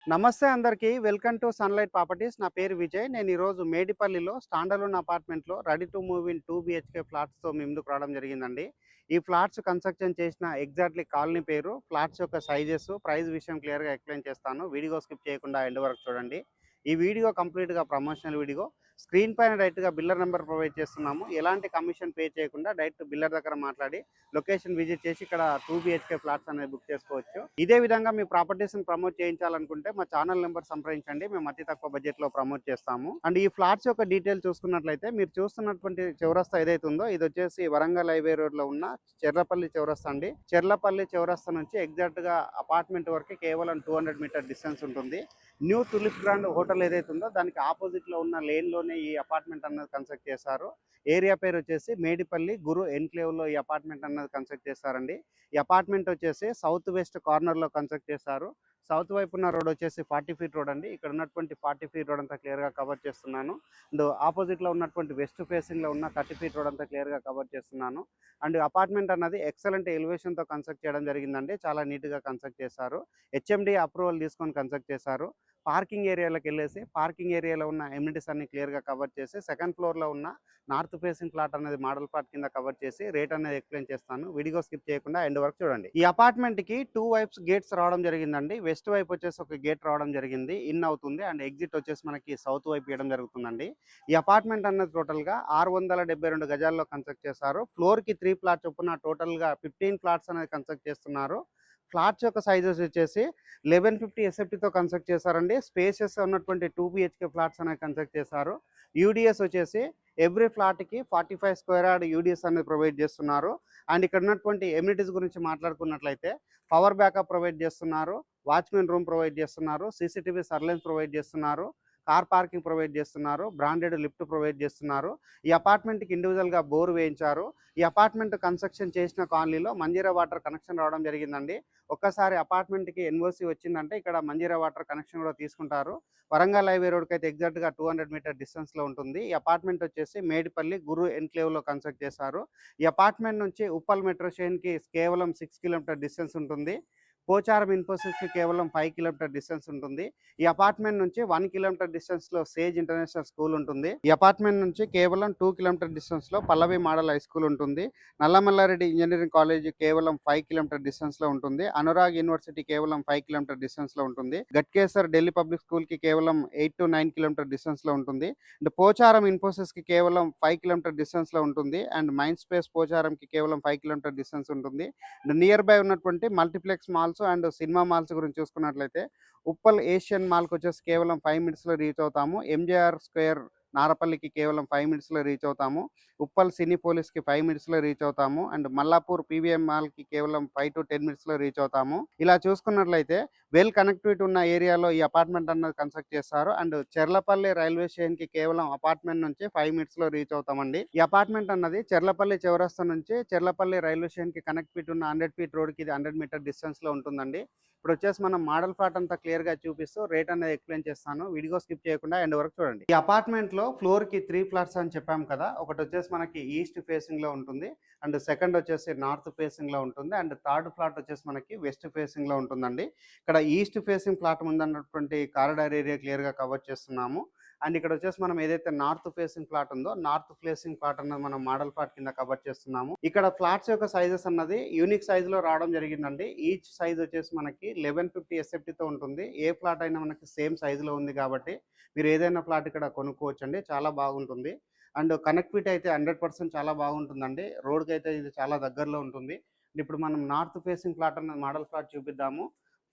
నమస్తే అందరికీ. Welcome to Sunlight Properties. నా పేరు విజయ్. నేను ఈరోజు మేడిపల్లిలో స్టాండ్ అలోన్ అపార్ట్మెంట్‌లో ready to move in 2 BHK ఫ్లాట్స్‌తో మీ ముందుకు రావడం జరిగిందండి. ఈ ఫ్లాట్స్ కన్‌స్ట్రక్షన్ చేసిన ఎగ్జాక్ట్‌లీ కాలనీ పేరు, ఫ్లాట్స్ యొక్క సైజెస్, ప్రైస్ విషయం క్లియర్‌గా ఎక్స్‌ప్లెయిన్ చేస్తాను. వీడియో స్కిప్ చేయకుండా ఎండ్ వరకు చూడండి. ఈ వీడియో కంప్లీట్‌గా ప్రమోషనల్ వీడియో. స్క్రీన్ పైన డైరెక్ట్‌గా బిల్లర్ నెంబర్ ప్రొవైడ్ చేస్తున్నాము. ఎలాంటి కమిషన్ పే చేయకుండా డైరెక్ట్ బిల్లర్ దగ్గర మాట్లాడి లొకేషన్ విజిట్ చేసి ఇక్కడ 2 బీహెచ్‌కే ఫ్లాట్స్ అనేది బుక్ చేసుకోవచ్చు. ఇదే విధంగా మీ ప్రాపర్టీస్‌ని ప్రమోట్ చేయించాలనుకుంటే మా ఛానల్ నెంబర్ సంప్రదించండి. మేము అతి తక్కువ బడ్జెట్‌లో ప్రమోట్ చేస్తాము. అండ్ ఈ ఫ్లాట్స్ యొక్క డీటెయిల్స్ చూసుకున్నట్లయితే మీరు చూస్తున్నటువంటి చౌరస్తా ఏదైతే ఉందో ఇది వచ్చేసి వరంగల్ హైవే రోడ్‌లో ఉన్న చెర్లపల్లి చౌరస్తా అండి. చెర్లపల్లి చౌరస్తా నుంచి ఎగ్జాక్ట్‌గా అపార్ట్మెంట్ వరకు కేవలం 200 మీటర్ డిస్టెన్స్ ఉంటుంది. న్యూ టులిప్ గ్రాండ్ హోటల్ ఏదైతే ఉందో దానికి ఆపోజిట్లో ఉన్న లేన్‌లోనే ఈ అపార్ట్మెంట్ అన్నది కన్స్ట్రక్ట్ చేశారు. ఏరియా పేరు వచ్చేసి మేడిపల్లి గురు ఎన్క్లేవ్‌లో ఈ అపార్ట్మెంట్ అన్నది కన్స్ట్రక్ట్ చేశారండి. ఈ అపార్ట్మెంట్ వచ్చేసి సౌత్ వెస్ట్ కార్నర్‌లో కన్స్ట్రక్ట్ చేశారు. సౌత్ వైపు ఉన్న రోడ్ వచ్చేసి 40 ఫీట్ రోడ్ అండి. ఇక్కడ ఉన్నటువంటి 40 ఫీట్ రోడ్ అంతా క్లియర్‌గా కవర్ చేస్తున్నాను. అండ్ ఆపోజిట్లో ఉన్నటువంటి వెస్ట్ ఫేసింగ్‌లో ఉన్న 30 ఫీట్ రోడ్ అంతా క్లియర్‌గా కవర్ చేస్తున్నాను. అండ్ అపార్ట్మెంట్ అన్నది ఎక్సలెంట్ ఎలివేషన్‌తో కన్స్ట్రక్ట్ చేయడం జరిగిందండి. చాలా నీట్‌గా కన్స్ట్రక్ట్ చేశారు. హెచ్ఎండీ అప్రూవల్ తీసుకొని కన్స్ట్రక్ట్ చేశారు. పార్కింగ్ ఏరియాలోకి వెళ్ళేసి పార్కింగ్ ఏరియాలో ఉన్న ఎమ్యూనిటీస్ అన్ని క్లియర్‌గా కవర్ చేసి సెకండ్ ఫ్లోర్‌లో ఉన్న నార్త్ ఫేసింగ్ ప్లాట్ అనేది మోడల్ ప్లాట్ కింద కవర్ చేసి రేట్ అనేది ఎక్స్‌ప్లెయిన్ చేస్తాను. వీడియో స్కిప్ చేయకుండా ఎండ్ వరకు చూడండి. ఈ అపార్ట్మెంట్‌కి 2 వైప్స్ గేట్స్ రావడం జరిగిందండి. వెస్ట్ వైపు వచ్చేసి ఒక గేట్ రావడం జరిగింది. ఇన్ అవుతుంది. అండ్ ఎగ్జిట్ వచ్చేసి మనకి సౌత్ వైపు ఇవ్వడం జరుగుతుందండి. ఈ అపార్ట్మెంట్ అన్నది టోటల్‌గా 672 గజాల్లో కన్స్ట్రక్ట్ చేశారు. ఫ్లోర్‌కి 3 ప్లాట్స్ చొప్పున టోటల్‌గా 15 ఫ్లాట్స్ అనేది కన్స్ట్రక్ట్ చేస్తున్నారు. ఫ్లాట్స్ యొక్క సైజెస్ వచ్చేసి 1150 ఎస్ఎఫ్టీతో కన్స్ట్రక్ట్ చేశారండి. స్పేసెస్ ఉన్నటువంటి 2 బీహెచ్కే ఫ్లాట్స్ అనేది కన్స్ట్రక్ట్ చేశారు. యూడిఎస్ వచ్చేసి ఎవ్రీ ఫ్లాట్‌కి 45 స్క్వేర్ యార్డ్ యూడిఎస్ అనేది ప్రొవైడ్ చేస్తున్నారు. అండ్ ఇక్కడ ఉన్నటువంటి ఎమ్యూనిటీస్ గురించి మాట్లాడుకున్నట్లయితే పవర్ బ్యాకప్ ప్రొవైడ్ చేస్తున్నారు. వాచ్‌మెన్ రూమ్ ప్రొవైడ్ చేస్తున్నారు. సీసీటీవీ సర్వేలెన్స్ ప్రొవైడ్ చేస్తున్నారు. కార్ పార్కింగ్ ప్రొవైడ్ చేస్తున్నారు. బ్రాండెడ్ లిఫ్ట్ ప్రొవైడ్ చేస్తున్నారు. ఈ అపార్ట్మెంట్‌కి ఇండివిజువల్‌గా బోర్ వేయించారు. ఈ అపార్ట్మెంట్ కన్స్ట్రక్షన్ చేసిన కాలనీలో మంజీరా వాటర్ కనెక్షన్ రావడం జరిగిందండి. ఒక్కసారి అపార్ట్మెంట్‌కి ఎన్ఓసి వచ్చిందంటే ఇక్కడ మంజీరా వాటర్ కనెక్షన్ కూడా తీసుకుంటారు. వరంగల్ హైవే రోడ్‌కి అయితే ఎగ్జాక్ట్‌గా 200 మీటర్ డిస్టెన్స్‌లో ఉంటుంది. ఈ అపార్ట్మెంట్ వచ్చేసి మేడిపల్లి గురు ఎన్క్లేవ్‌లో కన్స్ట్రక్ట్ చేశారు. ఈ అపార్ట్మెంట్ నుంచి ఉప్పల్ మెట్రో స్టేషన్‌కి కేవలం 6 కిలోమీటర్ డిస్టెన్స్ ఉంటుంది. పోచారం ఇన్ఫోసిస్‌కి కేవలం 5 కిలోమీటర్ డిస్టెన్స్ ఉంటుంది. ఈ అపార్ట్మెంట్ నుంచి 1 కిలోమీటర్ డిస్టెన్స్‌లో సేజ్ ఇంటర్నేషనల్ స్కూల్ ఉంటుంది. ఈ అపార్ట్మెంట్ నుంచి కేవలం 2 కిలోమీటర్ డిస్టెన్స్‌లో పల్లవి మోడల్ హై స్కూల్ ఉంటుంది. నల్లమల్లారెడ్డి ఇంజనీరింగ్ కాలేజ్ కేవలం 5 కిలోమీటర్ డిస్టెన్స్‌లో ఉంటుంది. అనురాగ్ యూనివర్సిటీ కేవలం 5 కిలోమీటర్ డిస్టెన్స్‌లో ఉంటుంది. గట్కేసర్ ఢిల్లీ పబ్లిక్ స్కూల్‌కి కేవలం 8-9 కిలోమీటర్ డిస్టెన్స్‌లో ఉంటుంది. అండ్ పోచారం ఇన్ఫోసిస్‌కి కేవలం 5 కిలోమీటర్ డిస్టెన్స్‌లో ఉంటుంది. అండ్ మైండ్ స్పేస్ పోచారంకి కేవలం 5 కిలోమీటర్ డిస్టెన్స్ ఉంటుంది. అండ్ నియర్ బై ఉన్నటువంటి multiplex malls and cinema malls గురించి చూసుకున్నట్లయితే ఉప్పల్ ఏషియన్ మాల్కి వచ్చేసి కేవలం 5 మినిట్స్‌లో రీచ్ అవుతాము. ఎంజేఆర్ స్క్వేర్ నారపల్లికి కేవలం 5 మినిట్స్‌లో రీచ్ అవుతాము. ఉప్పల్ సినీపోలిస్‌కి 5 మినిట్స్‌లో రీచ్ అవుతాము. అండ్ మల్లాపూర్ పీవీఎం మాల్‌కి కేవలం 5-10 మినిట్స్‌లో రీచ్ అవుతాము. ఇలా చూసుకున్నట్లయితే వెల్ కనెక్టివిటీ ఉన్న ఏరియాలో ఈ అపార్ట్మెంట్ అన్నది కన్స్ట్రక్ట్ చేస్తారు. అండ్ చెర్లపల్లి రైల్వే స్టేషన్‌కి కేవలం అపార్ట్మెంట్ నుంచి 5 మినిట్స్‌లో రీచ్ అవుతామండి. ఈ అపార్ట్మెంట్ అన్నది చెర్లపల్లి చౌరస్తా నుంచి చెర్లపల్లి రైల్వే స్టేషన్‌కి కనెక్టివిటీ ఉన్న 100 ఫీట్ రోడ్‌కి ఇది 100 మీటర్ డిస్టెన్స్‌లో ఉంటుందండి. ఇప్పుడు వచ్చేసి మనం మోడల్ ప్లాట్ అంతా క్లియర్‌గా చూపిస్తూ రేట్ అనేది ఎక్స్‌ప్లెయిన్ చేస్తాను. వీడియో స్కిప్ చేయకుండా ఎండ్ వరకు చూడండి. ఈ అపార్ట్మెంట్‌లో ఫ్లోర్‌కి 3 ఫ్లాట్స్ అని చెప్పాం కదా! ఒకటి వచ్చేసి మనకి ఈస్ట్ ఫేసింగ్‌లో ఉంటుంది. అండ్ సెకండ్ వచ్చేసి నార్త్ ఫేసింగ్‌లో ఉంటుంది. అండ్ థర్డ్ ఫ్లాట్ వచ్చేసి మనకి వెస్ట్ ఫేసింగ్‌లో ఉంటుందండి. ఇక్కడ ఈస్ట్ ఫేసింగ్ ఫ్లాట్ ముందున్నటువంటి కారిడార్ ఏరియా క్లియర్‌గా కవర్ చేస్తున్నాము. అండ్ ఇక్కడ వచ్చేసి మనం ఏదైతే నార్త్ ఫేసింగ్ ప్లాట్ ఉందో నార్త్ ఫేసింగ్ ప్లాట్ అన్నది మనం మోడల్ ప్లాట్ కింద కవర్ చేస్తున్నాము. ఇక్కడ ఫ్లాట్స్ యొక్క సైజెస్ అన్నది యూనిక్ సైజ్ లో రావడం జరిగిందండి. ఈచ్ సైజ్ వచ్చేసి మనకి 1150 ఎస్ఎఫ్టీతో ఉంటుంది. ఏ ఫ్లాట్ అయినా మనకి సేమ్ సైజ్ లో ఉంది కాబట్టి మీరు ఏదైనా ఫ్లాట్ ఇక్కడ కొనుక్కోవచ్చు అండి. చాలా బాగుంటుంది. అండ్ కనెక్టివిటీ అయితే 100% చాలా బాగుంటుందండి. రోడ్కి అయితే ఇది చాలా దగ్గరలో ఉంటుంది. ఇప్పుడు మనం నార్త్ ఫేసింగ్ ఫ్లాట్ అన్నది మోడల్ ఫ్లాట్ చూపిద్దాము.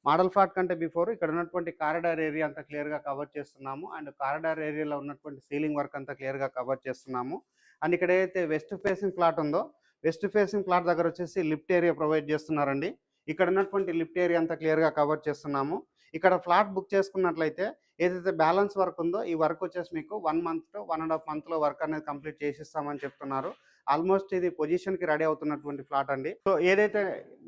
మోడల్ ఫ్లాట్ కంటే బిఫోర్ ఇక్కడ ఉన్నటువంటి కారిడార్ ఏరియా అంతా క్లియర్‌గా కవర్ చేస్తున్నాము. అండ్ కారిడార్ ఏరియాలో ఉన్నటువంటి సీలింగ్ వర్క్ అంతా క్లియర్‌గా కవర్ చేస్తున్నాము. అండ్ ఇక్కడ ఏదైతే వెస్ట్ ఫేసింగ్ ఫ్లాట్ ఉందో, వెస్ట్ ఫేసింగ్ ఫ్లాట్ దగ్గర వచ్చేసి లిఫ్ట్ ఏరియా ప్రొవైడ్ చేస్తున్నారండి. ఇక్కడ ఉన్నటువంటి లిఫ్ట్ ఏరియా అంతా క్లియర్‌గా కవర్ చేస్తున్నాము. ఇక్కడ ఫ్లాట్ బుక్ చేసుకున్నట్లయితే ఏదైతే బ్యాలెన్స్ వర్క్ ఉందో ఈ వర్క్ వచ్చేసి మీకు 1 మంత్ టు 1 ½ మంత్‌లో వర్క్ అనేది కంప్లీట్ చేసిస్తామని చెప్తున్నారు. ఆల్మోస్ట్ ఇది పొజిషన్‌కి రెడీ అవుతున్నటువంటి ఫ్లాట్ అండి. సో ఏదైతే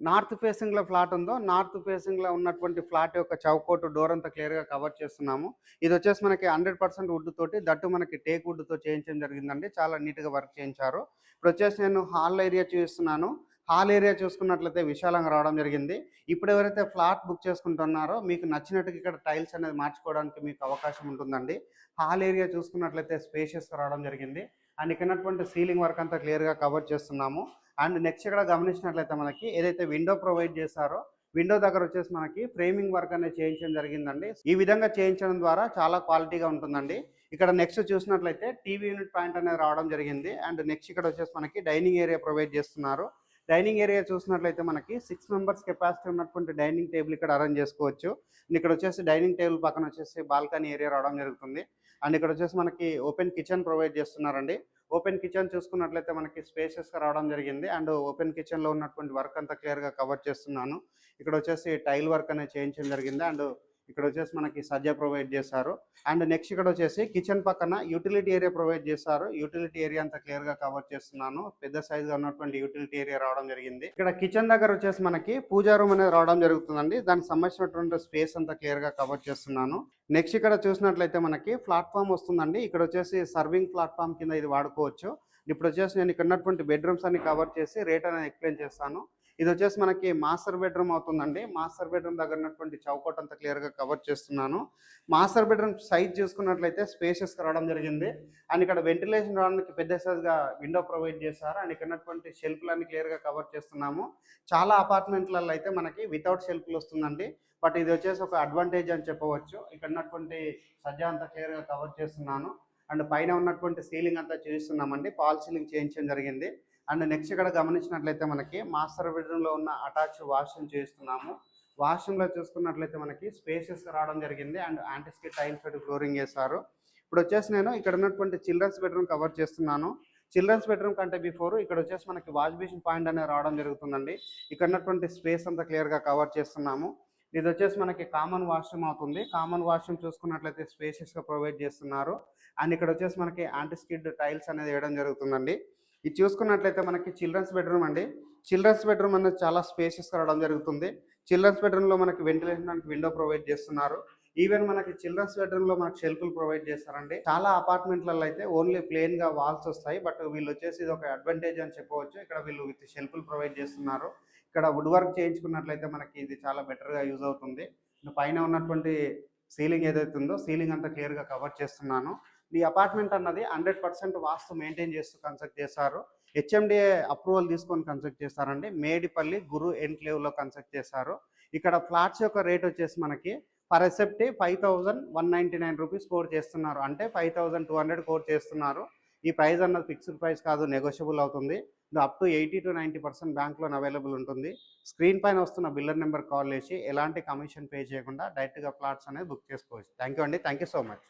నార్త్ ఫేసింగ్‌లో ఫ్లాట్ ఉందో, నార్త్ ఫేసింగ్‌లో ఉన్నటువంటి ఫ్లాట్ యొక్క చౌకోట్ డోర్ అంతా క్లియర్‌గా కవర్ చేస్తున్నాము. ఇది వచ్చేసి మనకి 100% వుడ్ తోటి దట్టు మనకి టేక్ వుడ్‌తో చేయించడం జరిగిందండి. చాలా నీట్‌గా వర్క్ చేయించారు. ఇప్పుడు వచ్చేసి నేను హాల్ ఏరియా చూపిస్తున్నాను. హాల్ ఏరియా చూసుకున్నట్లయితే విశాలంగా రావడం జరిగింది. ఇప్పుడు ఎవరైతే ఫ్లాట్ బుక్ చేసుకుంటున్నారో మీకు నచ్చినట్టుగా ఇక్కడ టైల్స్ అనేది మార్చుకోవడానికి మీకు అవకాశం ఉంటుందండి. హాల్ ఏరియా చూసుకున్నట్లయితే స్పేషియస్‌గా రావడం జరిగింది. అండ్ ఇక్కడ ఉన్నటువంటి సీలింగ్ వర్క్ అంతా క్లియర్‌గా కవర్ చేస్తున్నాము. అండ్ నెక్స్ట్ ఇక్కడ గమనించినట్లయితే మనకి ఏదైతే విండో ప్రొవైడ్ చేశారో విండో దగ్గర వచ్చేసి మనకి ఫ్రేమింగ్ వర్క్ అనేది చేయించడం జరిగిందండి. ఈ విధంగా చేయించడం ద్వారా చాలా క్వాలిటీగా ఉంటుందండి. ఇక్కడ నెక్స్ట్ చూసినట్లయితే టీవీ యూనిట్ పాయింట్ అనేది రావడం జరిగింది. అండ్ నెక్స్ట్ ఇక్కడ వచ్చేసి మనకి డైనింగ్ ఏరియా ప్రొవైడ్ చేస్తున్నారు. డైనింగ్ ఏరియా చూసినట్లయితే మనకి 6 మెంబర్స్ కెపాసిటీ ఉన్నటువంటి డైనింగ్ టేబుల్ ఇక్కడ అరేంజ్ చేసుకోవచ్చు. ఇక్కడ వచ్చేసి డైనింగ్ టేబుల్ పక్కన వచ్చేసి బాల్కనీ ఏరియా రావడం జరుగుతుంది. అండ్ ఇక్కడ వచ్చేసి మనకి ఓపెన్ కిచెన్ ప్రొవైడ్ చేస్తున్నారండి. ఓపెన్ కిచెన్ చూసుకున్నట్లయితే మనకి స్పేషియస్‌గా రావడం జరిగింది. అండ్ ఓపెన్ కిచెన్‌లో ఉన్నటువంటి వర్క్ అంతా క్లియర్‌గా కవర్ చేస్తున్నాను. ఇక్కడ వచ్చేసి టైల్ వర్క్ అనేది చేయించడం జరిగింది. అండ్ ఇక్కడ వచ్చేసి మనకి సజ్జా ప్రొవైడ్ చేశారు. అండ్ నెక్స్ట్ ఇక్కడ వచ్చేసి కిచెన్ పక్కన యూటిలిటీ ఏరియా ప్రొవైడ్ చేశారు. యూటిలిటీ ఏరియా అంతా క్లియర్‌గా కవర్ చేస్తున్నాను. పెద్ద సైజ్‌గా ఉన్నటువంటి యూటిలిటీ ఏరియా రావడం జరిగింది. ఇక్కడ కిచెన్ దగ్గర వచ్చేసి మనకి పూజా రూమ్ అనేది రావడం జరుగుతుందండి. దానికి సంబంధించినటువంటి స్పేస్ అంతా క్లియర్‌గా కవర్ చేస్తున్నాను. నెక్స్ట్ ఇక్కడ చూసినట్లయితే మనకి ప్లాట్‌ఫామ్ వస్తుందండి. ఇక్కడ వచ్చేసి సర్వింగ్ ప్లాట్‌ఫామ్ కింద ఇది వాడుకోవచ్చు. ఇప్పుడు వచ్చేసి నేను ఇక్కడ ఉన్నటువంటి బెడ్‌రూమ్స్ అన్ని కవర్ చేసి రేట్ అనేది ఎక్స్‌ప్లెయిన్ చేస్తాను. ఇది వచ్చేసి మనకి మాస్టర్ బెడ్రూమ్ అవుతుందండి. మాస్టర్ బెడ్రూమ్ దగ్గర ఉన్నటువంటి చౌకట్ అంతా క్లియర్‌గా కవర్ చేస్తున్నాను. మాస్టర్ బెడ్రూమ్ సైజ్ చూసుకున్నట్లయితే స్పేషియస్‌గా రావడం జరిగింది. అండ్ ఇక్కడ వెంటిలేషన్ రావడానికి పెద్ద సైజ్‌గా విండో ప్రొవైడ్ చేశారు. అండ్ ఇక్కడ ఉన్నటువంటి షెల్ఫ్‌లన్నీ క్లియర్‌గా కవర్ చేస్తున్నాము. చాలా అపార్ట్మెంట్లలో అయితే మనకి వితౌట్ షెల్ఫ్‌లు వస్తుందండి. బట్ ఇది వచ్చేసి ఒక అడ్వాంటేజ్ అని చెప్పవచ్చు. ఇక్కడ ఉన్నటువంటి సజ్జా అంతా క్లియర్‌గా కవర్ చేస్తున్నాను. అండ్ పైన ఉన్నటువంటి సీలింగ్ అంతా చేయిస్తున్నామండి. ఫాల్ సీలింగ్ చేయించడం జరిగింది. అండ్ నెక్స్ట్ ఇక్కడ గమనించినట్లయితే మనకి మాస్టర్ బెడ్రూమ్‌లో ఉన్న అటాచ్ వాష్‌రూమ్ చేస్తున్నాము. వాష్‌రూమ్‌లో చూసుకున్నట్లయితే మనకి స్పేషియస్‌గా రావడం జరిగింది. అండ్ యాంటిస్కి టైల్స్ తోటి ఫ్లోరింగ్ చేశారు. ఇప్పుడు వచ్చేసి నేను ఇక్కడ ఉన్నటువంటి చిల్డ్రన్స్ బెడ్రూమ్ కవర్ చేస్తున్నాను. చిల్డ్రన్స్ బెడ్రూమ్ కంటే బిఫోర్ ఇక్కడ వచ్చేసి మనకి వాష్ బేసిన్ పాయింట్ అనేది రావడం జరుగుతుందండి. ఇక్కడ ఉన్నటువంటి స్పేస్ అంతా క్లియర్‌గా కవర్ చేస్తున్నాము. ఇది వచ్చేసి మనకి కామన్ వాష్రూమ్ అవుతుంది. కామన్ వాష్రూమ్ చూసుకున్నట్లయితే స్పేషియస్‌గా ప్రొవైడ్ చేస్తున్నారు. అండ్ ఇక్కడ వచ్చేసి మనకి యాంటిస్కిడ్ టైల్స్ అనేది వేయడం జరుగుతుందండి. ఇది చూసుకున్నట్లయితే మనకి చిల్డ్రన్స్ బెడ్రూమ్ అండి. చిల్డ్రన్స్ బెడ్రూమ్ అనేది చాలా స్పేషియస్‌గా రావడం జరుగుతుంది. చిల్డ్రన్స్ బెడ్రూమ్‌లో మనకి వెంటిలేషన్ విండో ప్రొవైడ్ చేస్తున్నారు. ఈవెన్ మనకి చిల్డ్రన్స్ బెడ్రూమ్‌లో మనకి షెల్ఫ్‌లు ప్రొవైడ్ చేస్తారండి. చాలా అపార్ట్మెంట్‌లలో అయితే ఓన్లీ ప్లెయిన్‌గా వాల్స్ వస్తాయి. బట్ వీళ్ళు వచ్చేసి ఇది ఒక అడ్వాంటేజ్ అని చెప్పవచ్చు. ఇక్కడ వీళ్ళు విత్ షెల్ఫ్‌లు ప్రొవైడ్ చేస్తున్నారు. ఇక్కడ వుడ్ వర్క్ చేయించుకున్నట్లయితే మనకి ఇది చాలా బెటర్‌గా యూజ్ అవుతుంది. పైన ఉన్నటువంటి సీలింగ్ ఏదైతే ఉందో సీలింగ్ అంతా క్లియర్‌గా కవర్ చేస్తున్నాను. ఈ అపార్ట్మెంట్ అన్నది 100% వాస్తు మెయింటైన్ చేస్తూ కన్స్ట్రక్ట్ చేశారు. హెచ్ఎండిఏ అప్రూవల్ తీసుకొని కన్స్ట్రక్ట్ చేశారండి. మేడిపల్లి గురు ఎన్క్లేవ్‌లో కన్స్ట్రక్ట్ చేశారు. ఇక్కడ ఫ్లాట్స్ యొక్క రేట్ వచ్చేసి మనకి పర్ ఎసెప్టీ 5199 రూపీస్ కోట్ చేస్తున్నారు. అంటే 5200 కోట్ చేస్తున్నారు. ఈ ప్రైస్ అన్నది ఫిక్స్డ్ ప్రైస్ కాదు, నెగోషియబుల్ అవుతుంది. Up to 80-90% bank loan available ఉంటుంది. స్క్రీన్ పైన వస్తున్న బిల్లర్ నెంబర్ కాల్ చేసి ఎలాంటి కమిషన్ పే చేయకుండా డైరెక్ట్‌గా ఫ్లాట్స్ అనేది బుక్ చేసుకోవచ్చు. థ్యాంక్ యూ అండి. Thank you so much.